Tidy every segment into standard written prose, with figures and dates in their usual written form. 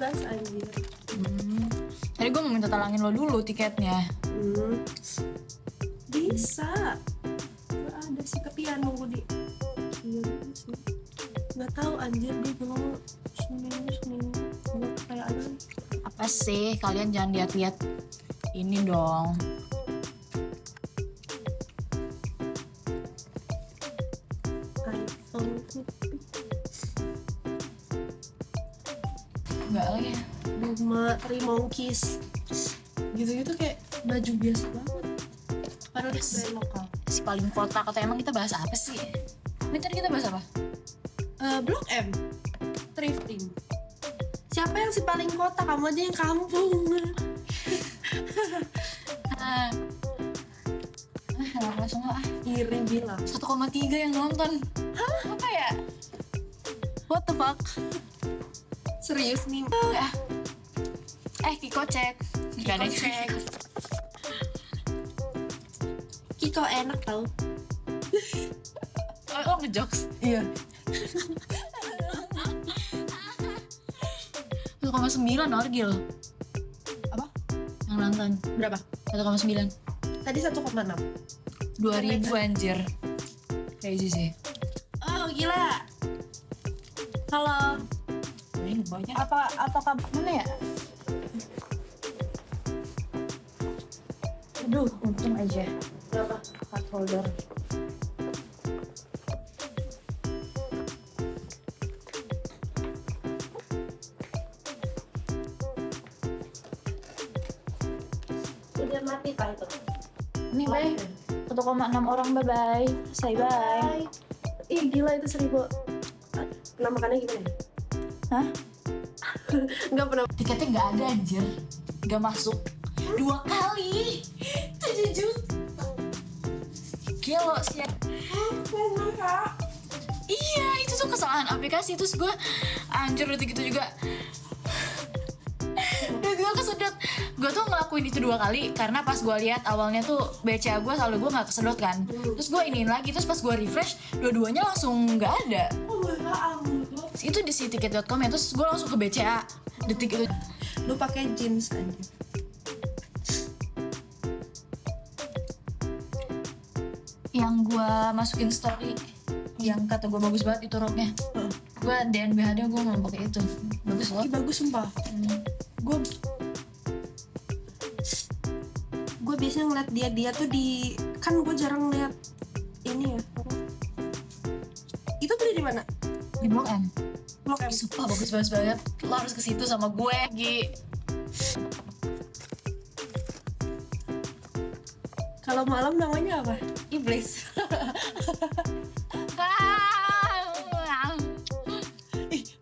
bebas anjir. Tadi gue mau minta talangin lo dulu tiketnya. Bisa. Gak ada sih, tapi ya nunggu di sih. Gak tahu anjir, dia bilang seminggu buat kayak ada. Apa sih, kalian jangan lihat-lihat ini dong. iPhone Enggak lagi. Bunga Three Monkeys gitu-gitu kayak baju biasa banget. Padahal itu brand lokal. Si paling kota kata emang kita bahas apa sih? Ini tadi kita bahas apa? Blok M, thrifting. Siapa yang si paling kota? Kamu aja yang kampung. Kenapa semua Iri bilang 1,3 yang nonton. Hah? Apa ya? What the fuck? serius nih. Kiko cek. Gak ada yang cek. Kiko enak tau. Oh, ngejokes. Iya. 1,9 Orgil. Apa? Yang nonton Berapa? 1,9. Tadi 1,6. 2000 anjir. Crazy sih. Oh gila. Halo. Ini banyak. Apakah Mana ya? Aduh, untung aja. berapa? Card holder. Udah mati pak itu. Nih, bye. 1,6 orang, bye-bye. Say bye. Ih gila itu 1000. Penampakannya gimana? Hah? Nggak pernah. Tiketnya nggak ada anjir. Nggak masuk. 2 kali. 7 juta. Gelo sih. Iya, itu tuh kesalahan aplikasi. Terus gue anjir udah gitu juga. Udah gue kesedot. Gue tuh ngelakuin itu 2 kali karena pas gue lihat awalnya tuh BCA gue selalu gue nggak kesedot kan. Terus gue iniin lagi, terus pas gue refresh dua-duanya langsung nggak ada. Itu di si tiket.com ya, terus gue langsung ke BCA detik itu. Lu pakai jeans aja. Yang gue masukin story yang kata gue bagus banget itu roknya. Gue DNBHD gue mau pakai itu, bagus loh. Ih, bagus sumpah. Gue biasanya ngeliat dia tuh di, kan gue jarang lihat ini ya. Itu beli di mana? Di Blok M. Blok M. Sumpah bagus banget. Lo harus ke situ sama gue, Gi. Kalau malam namanya apa? Iblis.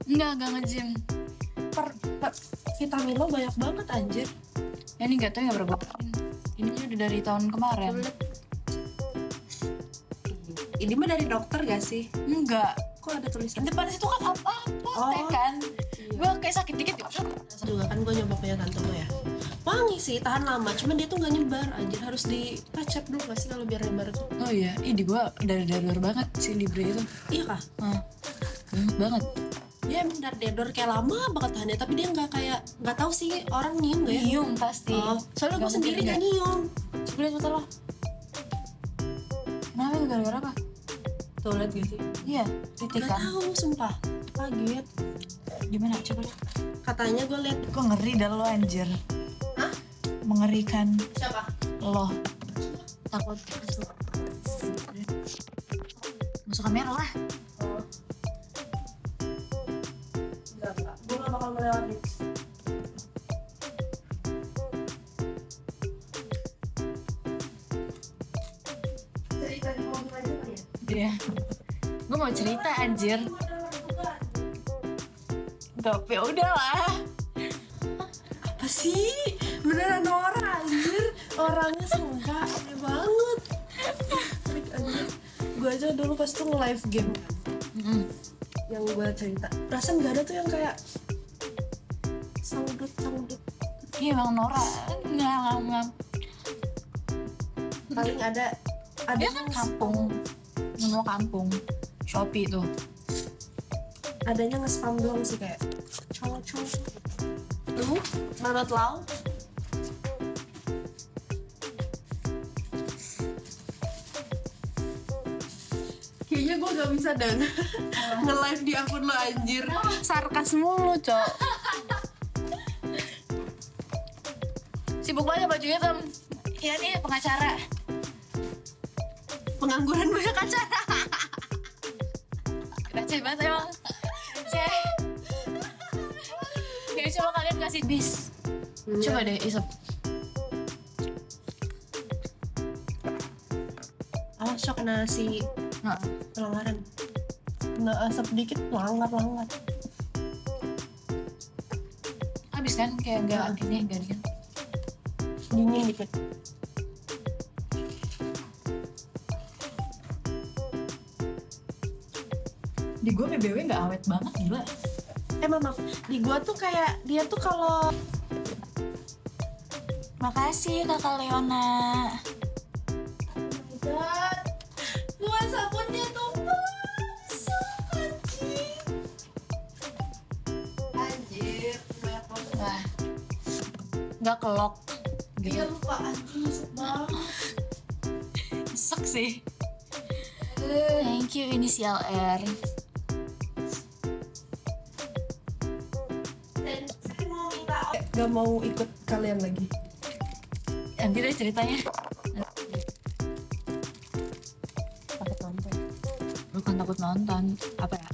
Enggak nge-gym. Vitamin lo banyak banget anjir. Ya ini gak tau ya berapa. Ini udah dari tahun kemarin. Ini mah dari dokter gak sih? Enggak. Kok ada tulisan? Depan situ kan apa kan? Iya. Gue kayak sakit dikit ya. Juga kan gue nyoba punya tante gue ya. Wangi sih, tahan lama. Cuman dia tuh gak nyebar anjir. Harus di recep dulu gak sih kalau biar nyebar tuh? Oh iya, di gue dari luar banget si Libre itu. Iya kah? Banget. Dia emang dari dedor kayak lama banget tahannya. Tapi dia gak kayak, gak tahu sih orang nyium gak ya? Nyium pasti. Soalnya gue sendiri gak nyium. Coba lihat foto lo. Kenapa gara-gara apa? Tuh liat gak sih? Iya, titik Gak kan. tahu sumpah. Kaget. Gimana? Coba lihat. Katanya gue liat. Kok ngeri dah lo anjir. Hah? Mengerikan Siapa? lo. Takut masuk kamera lah. Enggak. Gue gak bakal melewati. Cerita di mobil aja kan ya? Iya. Gue mau cerita anjir. Gak, ya udah lah. Apa sih? Beneran orang anjir. Orangnya sumpah aneh banget. Trik anjir. Gue aja dulu pas tuh nge-live game yang gue cerita. Perasaan gak ada tuh yang kayak sangdut. Iya emang Nora. Nggak. Paling ada Dia kan kampung. Mau kampung. Shopee tuh. adanya nge-spam doang sih kayak cowok Lu, menurut Lau? Kayaknya gue gak bisa dan nge-live di akun lo anjir. Sarkas mulu, Cok. Sibuk banget baju hitam. Iya nih pengacara. Pengangguran banyak acara. Receh banget emang. Receh. Kayak coba kalian kasih bis. Coba deh isep. Awas Cok, kena si Nah, pelanggaran. Kena asap dikit, langgar. habis kan kayak enggak ini enggak dingin. Dingin dikit. Di gue BBW nggak awet banget gila. Memang di gua tuh kayak dia tuh kalau Makasih Kakak Leona. gua sabunnya tuh basah anjir banyak banget. Wah, nggak kelok gitu. Dia lupa anjir masuk banget. Sek sih. Thank you inisial R. Dan saya mau minta gak mau ikut kalian lagi. Nanti deh ceritanya. Takut nonton. Bukan takut nonton, apa ya?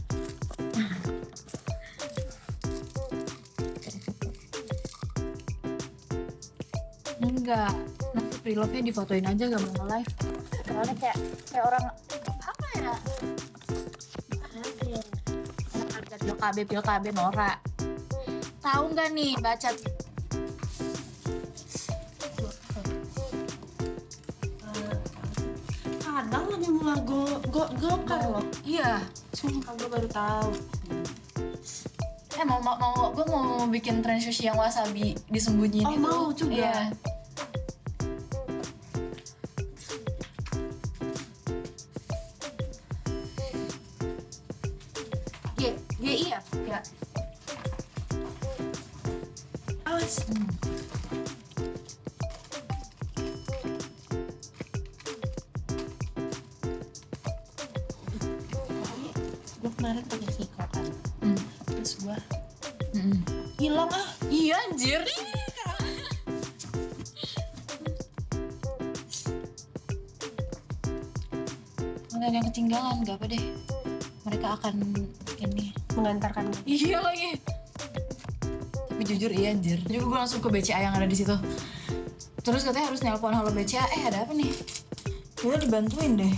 Enggak, nanti prelovenya difotoin aja gak mau nge-live. Soalnya kayak orang apa ya? Harga pil KB Nora. Tahu nggak nih baca? Kadang lagi mulai gokar loh. Iya. Sumpah gue baru tahu. Gue mau bikin tren sushi yang wasabi disembunyiin Oh, itu. mau juga. Iya. GI ya? Ya. Awas. Gue kemarin pakai Kiko kan. Terus gue hilang ah. Iya anjir. Nggak ada yang ketinggalan, gak apa deh. Mereka akan ini. Mengantarkan. Iya lagi. Tapi jujur iya anjir. Jadi gue langsung ke BCA yang ada di situ. Terus katanya harus nelpon halo BCA. Ada apa nih? Gue dibantuin deh.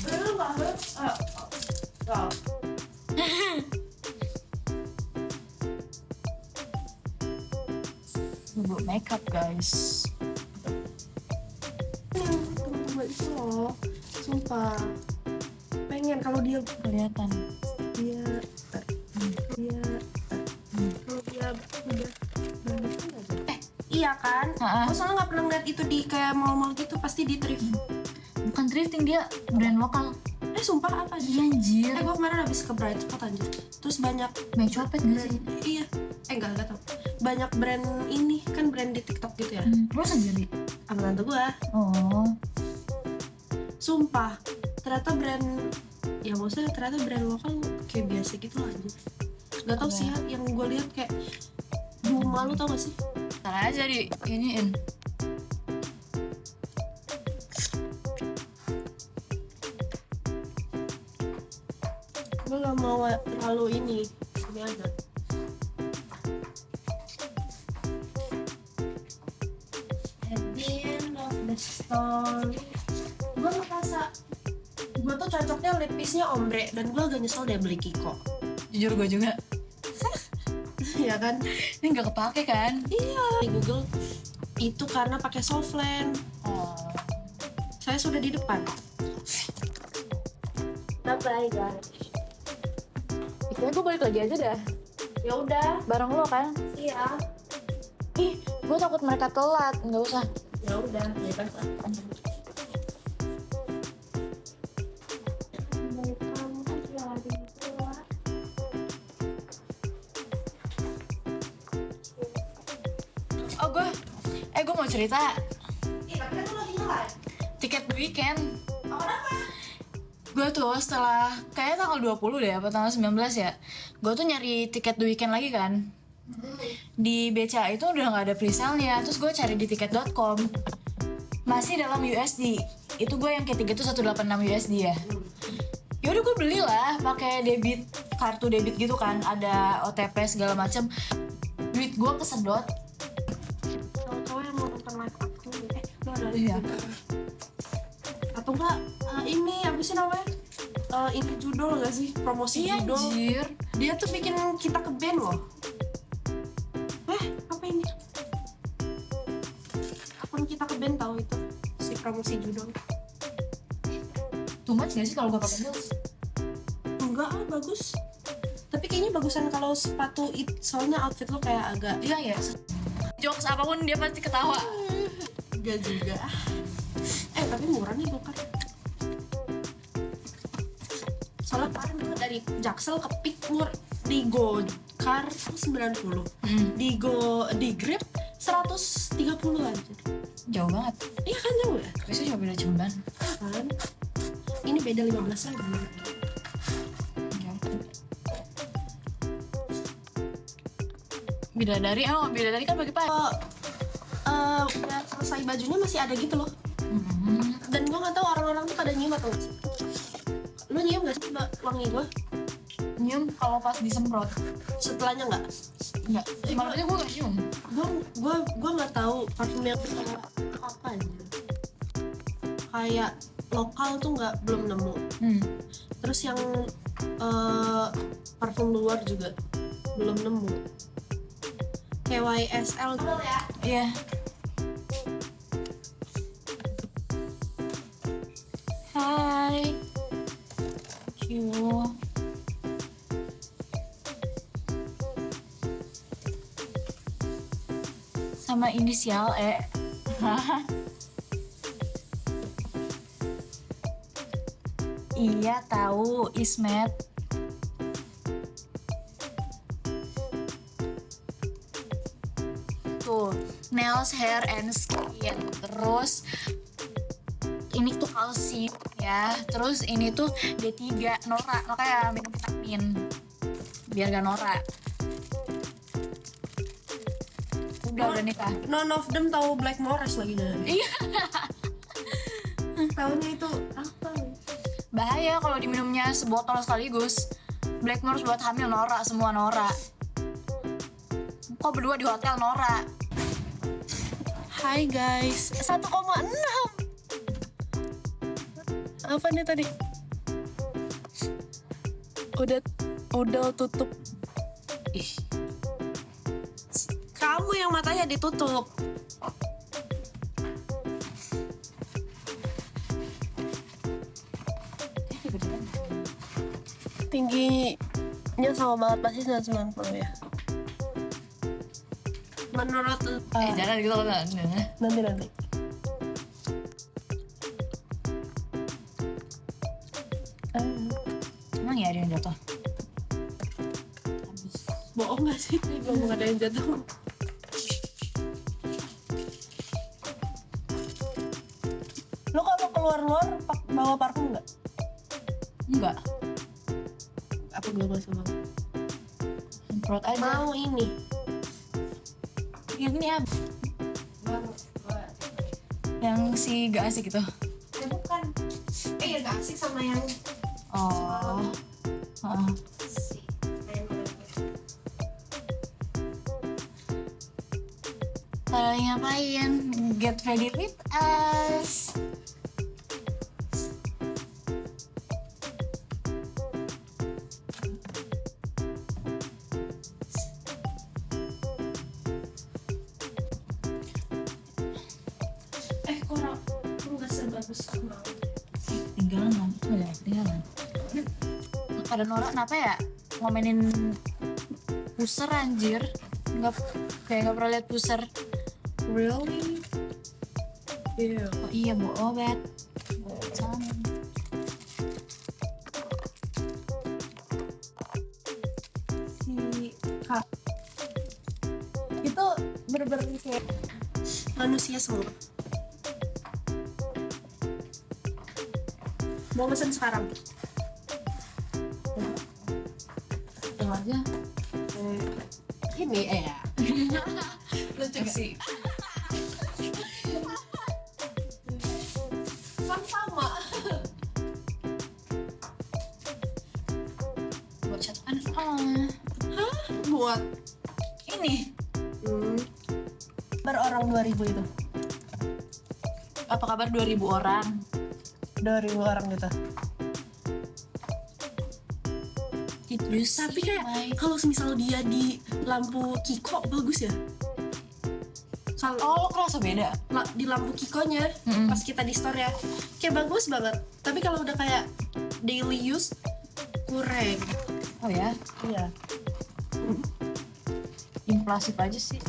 Buat makeup guys. Tunggu itu loh. Sumpah. Pengen kalau dia Kelihatan. dia kalau dia udah iya kan? Ha-ha. Gue soalnya nggak pernah ngeliat itu di kayak mall-mall gitu, pasti di thrift. Bukan thrifting, dia brand lokal. Sumpah apa Iya dia? anjir. Gue kemarin habis ke Bright Spot anjir. Terus banyak Banyak copet gak sih? iya. Enggak tau. Banyak brand ini kan brand di TikTok gitu ya. Lo sendiri? Sama tante gue. Oh. Sumpah. Ternyata brand ya maksudnya ternyata brand lokal kayak biasa gitu lah anjir. Gak tau sih ya, yang gue lihat kayak Duma, lu tau gak sih? Ntar aja di iniin. Gue gak mau terlalu ini aja. At the end of the story, gue ngerasa gue tuh cocoknya lip piece-nya ombre, dan gue agak nyesel deh beli Kiko. Jujur gue juga. Ya kan? Ini gak kepake kan? Iya. Di Google itu karena pakai softland. Oh. Saya sudah di depan. Bye guys. Kayaknya gue balik lagi aja dah. Ya udah. Bareng lo kan? Iya. Ih, gue takut mereka telat. Nggak usah. Ya udah, bebas lah. Oh gue mau cerita Tapi kan lu lagi nge-live. tiket The Weeknd. Oh, kenapa? Gue tuh setelah kayaknya tanggal 20 deh apa tanggal 19 ya, gue tuh nyari tiket The Weeknd lagi kan. Di BCA itu udah gak ada presale-nya. Terus gue cari di tiket.com, masih dalam USD. Itu gue yang ketiga tuh 186 USD ya. Yaudah gue belilah pakai kartu debit gitu kan, ada OTP segala macem. Duit gue kesedot. Cowok-cowok yang mau nonton live aku lu ada Iya. Atau enggak ini apa sih namanya? Ini judul gak sih? Promosi Iya judul. anjir. Dia tuh bikin kita ke band loh. Apa ini? Akun kita ke band tahu itu si promosi judul. Too much gak sih kalau gue pakai heels? Enggak bagus. Tapi kayaknya bagusan kalau sepatu soalnya outfit lo kayak agak Iya ya. Jokes apapun dia pasti ketawa. enggak juga. Tapi murah nih Gokar. Soalnya kemarin gue dari Jaksel ke Pik di Gokar 90. Di Grab 130 aja. Jauh banget. Iya kan jauh ya? Biasanya cuma beda jemban. Kan? Ini beda 15 ribu. Bidadari kan pagi-pagi. Udah selesai bajunya masih ada gitu loh. Dan gue nggak tahu orang-orang tuh pada nyium atau nggak sih. Lu nyium nggak sih wangi gue? Nyium kalau pas disemprot. Setelahnya nggak? Enggak. Malamnya gue gak nyium. Gue nggak tahu parfum yang kayak apa aja. Kayak lokal tuh belum nemu. Terus yang parfum luar juga belum nemu. KYSL ya. Iya. Hai. Thank you. Sama inisial E. Iya tahu Ismet. Tuh, nails, hair, and skin. Terus ini tuh kalsium ya. Terus ini tuh D3 norak, makanya minum vitamin biar gak norak. Udah nikah. None of them tahu Blackmores lagi dari. Iya. Tahunya itu apa? Bahaya kalau diminumnya sebotol sekaligus. Blackmores buat hamil norak, semua norak. Kok berdua di hotel norak? Hai guys, 1,6. Apa nih tadi? Udah tutup. Ih, Kamu yang matanya ditutup. Tingginya sama banget pasti 190 ya. Menurut jangan gitu kan. nanti. Emang ya ada yang jatuh? Bohong gak sih? Ngomong ada yang jatuh. Lo kalau keluar bawa parfum nggak? Enggak. Apa gue gak sama? Semprot aja. Mau ini. Yang ini apa? Yang si gak asik itu. Ya bukan. Ya gak asik sama yang Oh. Heeh. si Kalau ngapain? Get ready with us. kurang nggak sebagus mau. Tinggalan. Ada norak kenapa ya ngomenin puser anjir? Kayak nggak pernah lihat puser. Really? Iya. Oh iya bawa obat. Sama. Si Kak itu bener-bener kayak manusia semua. Mau pesen sekarang? Yang aja. Ini ya. Lucu gak? Sih. Kan sama. Buat catatan. Buat Ini. orang 2000 itu. Apa kabar 2000 orang? 2000 orang gitu. Tapi Tapi kayak kalau misal dia di lampu Kiko bagus ya. Kalau oh, lo kerasa beda. di lampu Kikonya pas kita di store ya kayak bagus banget. Tapi kalau udah kayak daily use kurang. Oh ya, Iya. impulsif aja sih.